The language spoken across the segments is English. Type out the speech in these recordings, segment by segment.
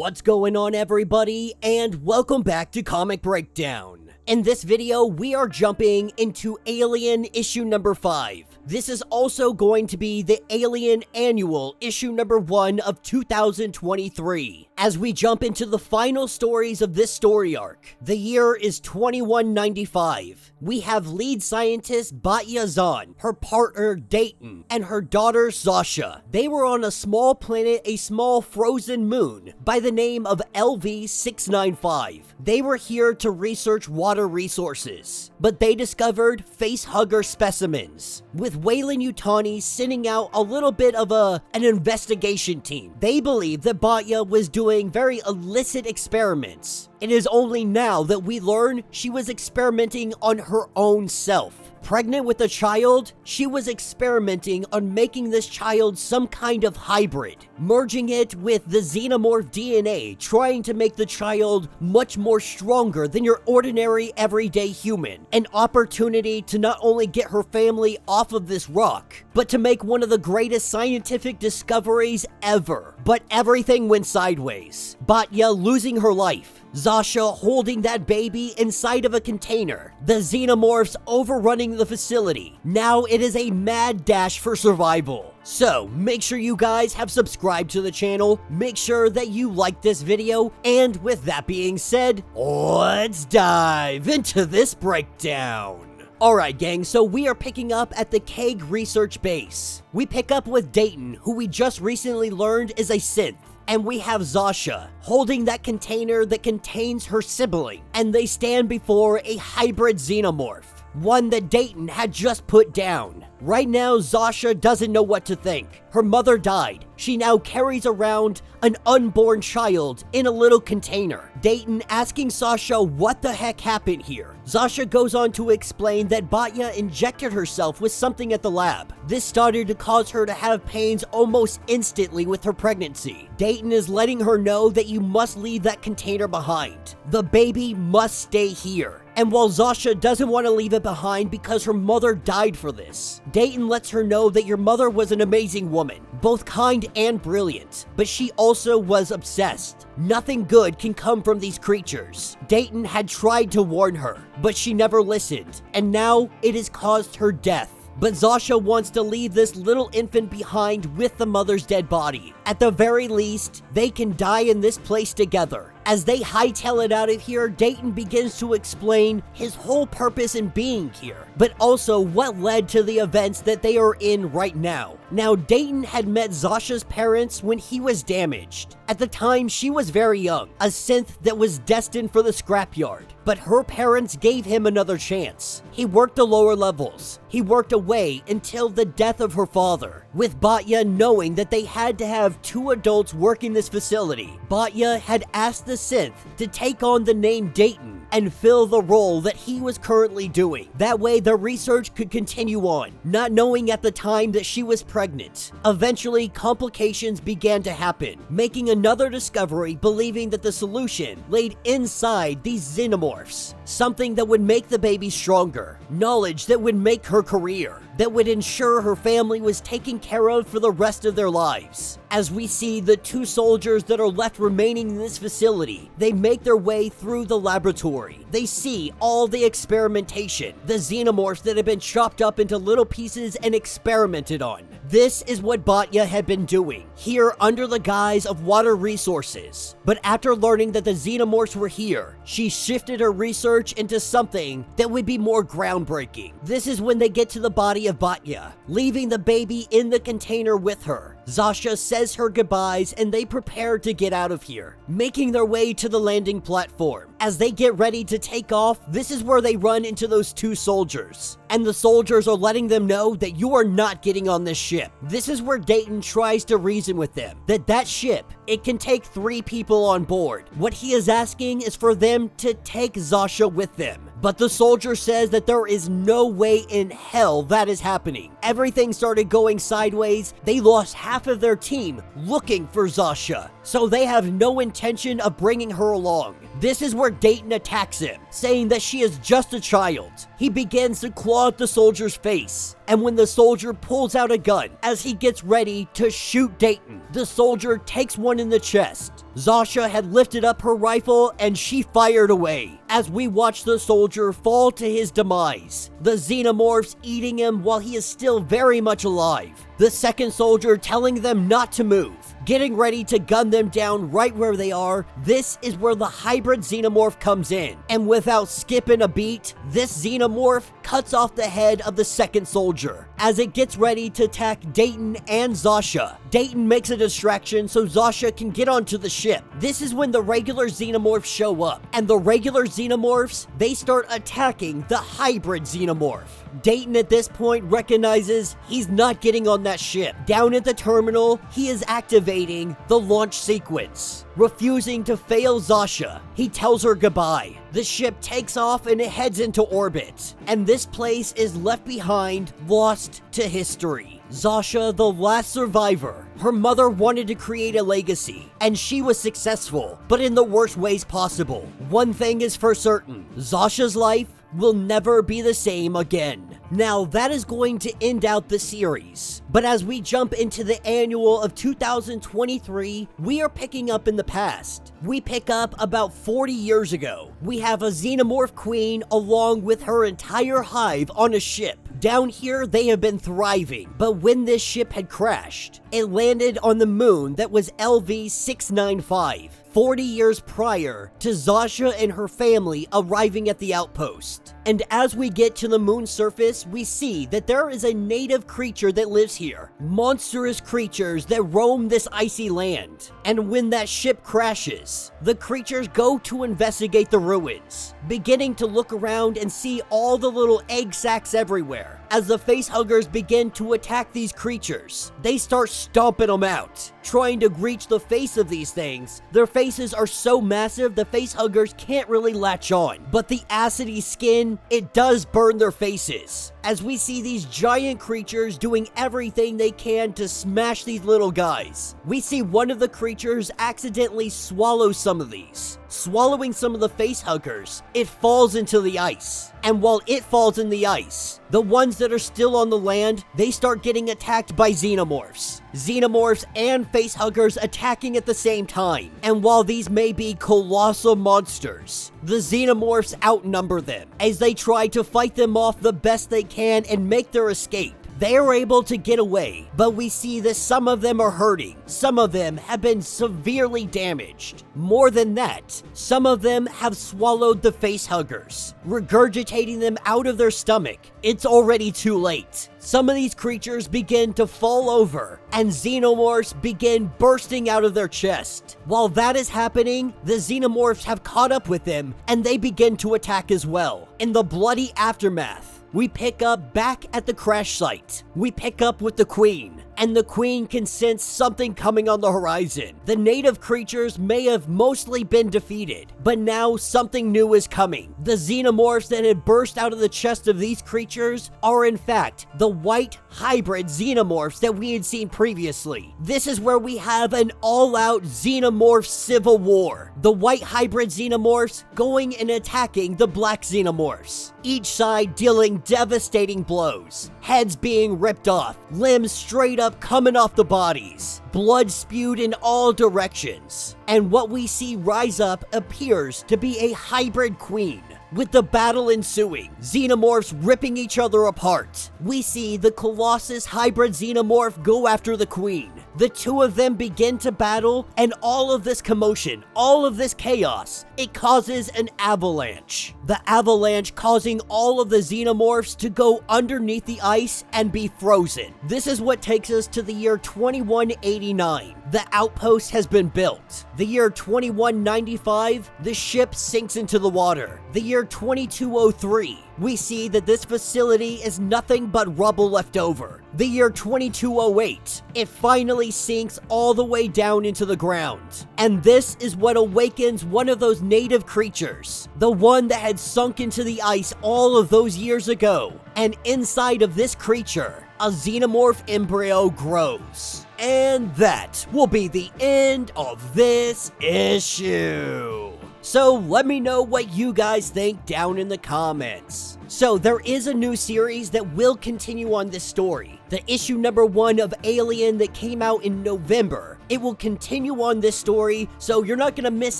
What's going on, everybody, and welcome back to Comic Breakdown. In this video, we are jumping into Alien issue number 5. This is also going to be the Alien Annual issue number 1 of 2023. As we jump into the final stories of this story arc, the year is 2195. We have lead scientist Batya, her partner Dayton, and her daughter Zasha. They were on a small planet, a small frozen moon, by the name of LV-695. They were here to research water resources, but they discovered facehugger specimens, with Weyland-Yutani sending out a little bit of an investigation team. They believe that Batya was doing very illicit experiments. It is only now that we learn she was experimenting on her own self. Pregnant with a child, she was experimenting on making this child some kind of hybrid, merging it with the Xenomorph DNA, trying to make the child much more stronger than your ordinary everyday human. An opportunity to not only get her family off of this rock, but to make one of the greatest scientific discoveries ever. But everything went sideways. Batya losing her life, Zasha holding that baby inside of a container, the Xenomorphs overrunning the facility. Now it is a mad dash for survival. So make sure you guys have subscribed to the channel, make sure that you like this video, and with that being said, let's dive into this breakdown. Alright gang, so we are picking up at the Keg Research Base. We pick up with Dayton, who we just recently learned is a synth. And we have Zasha holding that container that contains her sibling, and they stand before a hybrid xenomorph, one that Dayton had just put down. Right now, Zasha doesn't know what to think. Her mother died. She now carries around an unborn child in a little container. Dayton asking Zasha what the heck happened here. Zasha goes on to explain that Batya injected herself with something at the lab. This started to cause her to have pains almost instantly with her pregnancy. Dayton is letting her know that you must leave that container behind. The baby must stay here. And while Zasha doesn't want to leave it behind because her mother died for this, Dayton lets her know that your mother was an amazing woman, both kind and brilliant, but she also was obsessed. Nothing good can come from these creatures. Dayton had tried to warn her, but she never listened, and now it has caused her death. But Zasha wants to leave this little infant behind with the mother's dead body. At the very least, they can die in this place together. As they hightail it out of here, Dayton begins to explain his whole purpose in being here, but also what led to the events that they are in right now. Now, Dayton had met Zasha's parents when he was damaged. At the time, she was very young, a synth that was destined for the scrapyard, but her parents gave him another chance. He worked the lower levels. He worked away until the death of her father, with Batya knowing that they had to have 2 adults working this facility. Batya had asked the synth to take on the name Dayton and fill the role that he was currently doing. That way the research could continue on, not knowing at the time that she was pregnant. Eventually, complications began to happen, making another discovery believing that the solution laid inside these xenomorphs, something that would make the baby stronger, knowledge that would make her career, that would ensure her family was taken care of for the rest of their lives. As we see the 2 soldiers that are left remaining in this facility, they make their way through the laboratory. They see all the experimentation, the xenomorphs that have been chopped up into little pieces and experimented on. This is what Batya had been doing, here under the guise of water resources. But after learning that the xenomorphs were here, she shifted her research into something that would be more groundbreaking. This is when they get to the body of Batya, leaving the baby in the container with her. Zasha says her goodbyes and they prepare to get out of here, making their way to the landing platform. As they get ready to take off, this is where they run into those 2 soldiers. And the soldiers are letting them know that you are not getting on this ship. This is where Dayton tries to reason with them, that ship, it can take 3 people on board. What he is asking is for them to take Zasha with them. But the soldier says that there is no way in hell that is happening. Everything started going sideways. They lost half of their team looking for Zasha, so they have no intention of bringing her along. This is where Dayton attacks him, saying that she is just a child. He begins to claw at the soldier's face, and when the soldier pulls out a gun as he gets ready to shoot Dayton, the soldier takes one in the chest. Zasha had lifted up her rifle and she fired away as we watch the soldier fall to his demise, the Xenomorphs eating him while he is still very much alive. The second soldier telling them not to move, getting ready to gun them down right where they are. This is where the hybrid Xenomorph comes in, and without skipping a beat, this Xenomorph cuts off the head of the second soldier as it gets ready to attack Dayton and Zasha. Dayton makes a distraction so Zasha can get onto the ship. This is when the regular Xenomorphs show up, and the regular Xenomorphs, they start attacking the hybrid Xenomorph. Dayton at this point recognizes he's not getting on that ship. Down at the terminal, he is activating the launch sequence. Refusing to fail Zasha, he tells her goodbye. The ship takes off and it heads into orbit, and this place is left behind, lost to history. Zasha, the last survivor, her mother wanted to create a legacy, and she was successful, but in the worst ways possible. One thing is for certain, Zasha's life will never be the same again. Now, that is going to end out the series, but as we jump into the annual of 2023, we are picking up in the past. We pick up about 40 years ago. We have a Xenomorph queen along with her entire hive on a ship. Down here, they have been thriving, but when this ship had crashed, it landed on the moon that was LV-695. 40 years prior to Zasha and her family arriving at the outpost. And as we get to the moon surface, we see that there is a native creature that lives here. Monstrous creatures that roam this icy land. And when that ship crashes, the creatures go to investigate the ruins, beginning to look around and see all the little egg sacs everywhere. As the facehuggers begin to attack these creatures, they start stomping them out, trying to reach the face of these things. Their faces are so massive the facehuggers can't really latch on, but the acidy skin, it does burn their faces. As we see these giant creatures doing everything they can to smash these little guys. We see one of the creatures accidentally swallow some of these. Swallowing some of the facehuggers, it falls into the ice. And while it falls in the ice, the ones that are still on the land, they start getting attacked by Xenomorphs. Xenomorphs and facehuggers attacking at the same time. And while these may be colossal monsters, the Xenomorphs outnumber them as they try to fight them off the best they can and make their escape. They are able to get away, but we see that some of them are hurting. Some of them have been severely damaged. More than that, some of them have swallowed the facehuggers, regurgitating them out of their stomach. It's already too late. Some of these creatures begin to fall over, and Xenomorphs begin bursting out of their chest. While that is happening, the Xenomorphs have caught up with them, and they begin to attack as well. In the bloody aftermath, we pick up back at the crash site. We pick up with the Queen, and the Queen can sense something coming on the horizon. The native creatures may have mostly been defeated, but now something new is coming. The Xenomorphs that had burst out of the chest of these creatures are in fact the white hybrid Xenomorphs that we had seen previously. This is where we have an all-out Xenomorph civil war. The white hybrid Xenomorphs going and attacking the black Xenomorphs. Each side dealing devastating blows, heads being ripped off, limbs straight up coming off the bodies, blood spewed in all directions. And what we see rise up appears to be a hybrid queen. With the battle ensuing, Xenomorphs ripping each other apart, we see the Colossus hybrid Xenomorph go after the Queen. The two of them begin to battle, and all of this commotion, all of this chaos, it causes an avalanche. The avalanche causing all of the Xenomorphs to go underneath the ice and be frozen. This is what takes us to the year 2189. The outpost has been built. The year 2195, the ship sinks into the water. The year 2203, we see that this facility is nothing but rubble left over. The year 2208, it finally sinks all the way down into the ground. And this is what awakens one of those native creatures, the one that had sunk into the ice all of those years ago. And inside of this creature, a Xenomorph embryo grows. And that will be the end of this issue. So let me know what you guys think down in the comments. So there is a new series that will continue on this story. The issue number 1 of Alien that came out in November. It will continue on this story, so you're not gonna miss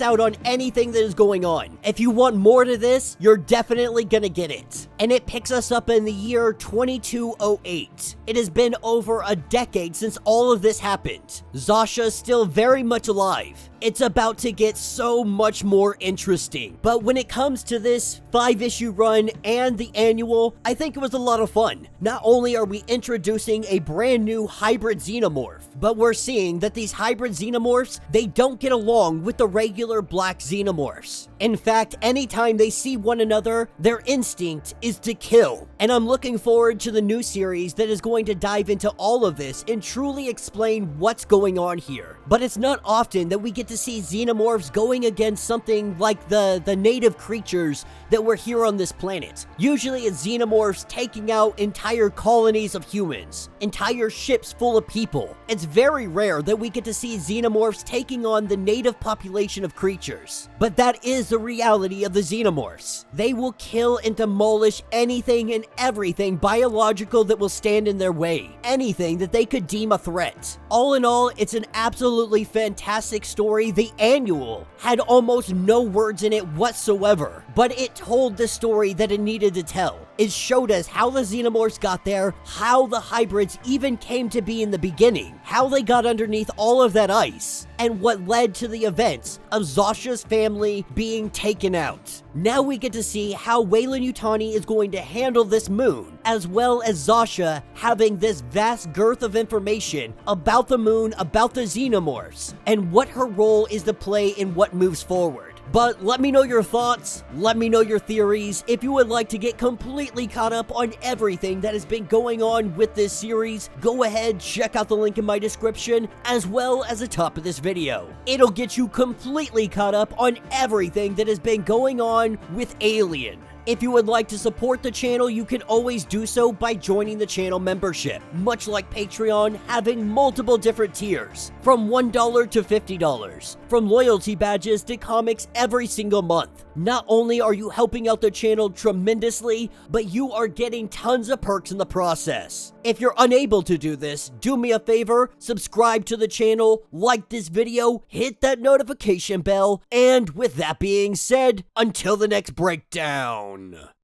out on anything that is going on. If you want more to this, you're definitely gonna get it. And it picks us up in the year 2208. It has been over a decade since all of this happened. Zasha's still very much alive. It's about to get so much more interesting. But when it comes to this 5-issue run and the annual, I think it was a lot of fun. Not only are we introducing a brand new hybrid xenomorph, but we're seeing that these hybrid xenomorphs, they don't get along with the regular black xenomorphs. In fact, anytime they see one another, their instinct is to kill. And I'm looking forward to the new series that is going to dive into all of this and truly explain what's going on here. But it's not often that we get to see xenomorphs going against something like the native creatures that were here on this planet. Usually it's xenomorphs taking out entire colonies of humans, entire ships full of people. It's very rare that we get to see xenomorphs taking on the native population of creatures. But that is the reality of the xenomorphs. They will kill and demolish anything and everything biological that will stand in their way. Anything that they could deem a threat. All in all, it's an absolutely fantastic story. The annual had almost no words in it whatsoever, but it told the story that it needed to tell. It showed us how the xenomorphs got there, how the hybrids even came to be in the beginning, how they got underneath all of that ice, and what led to the events of Zasha's family being taken out. Now we get to see how Weyland-Yutani is going to handle this moon, as well as Zasha having this vast girth of information about the moon, about the xenomorphs, and what her role is to play in what moves forward. But let me know your thoughts, let me know your theories. If you would like to get completely caught up on everything that has been going on with this series, go ahead, check out the link in my description, as well as the top of this video. It'll get you completely caught up on everything that has been going on with Alien. If you would like to support the channel, you can always do so by joining the channel membership. Much like Patreon, having multiple different tiers, from $1 to $50, from loyalty badges to comics every single month. Not only are you helping out the channel tremendously, but you are getting tons of perks in the process. If you're unable to do this, do me a favor, subscribe to the channel, like this video, hit that notification bell, and with that being said, until the next breakdown.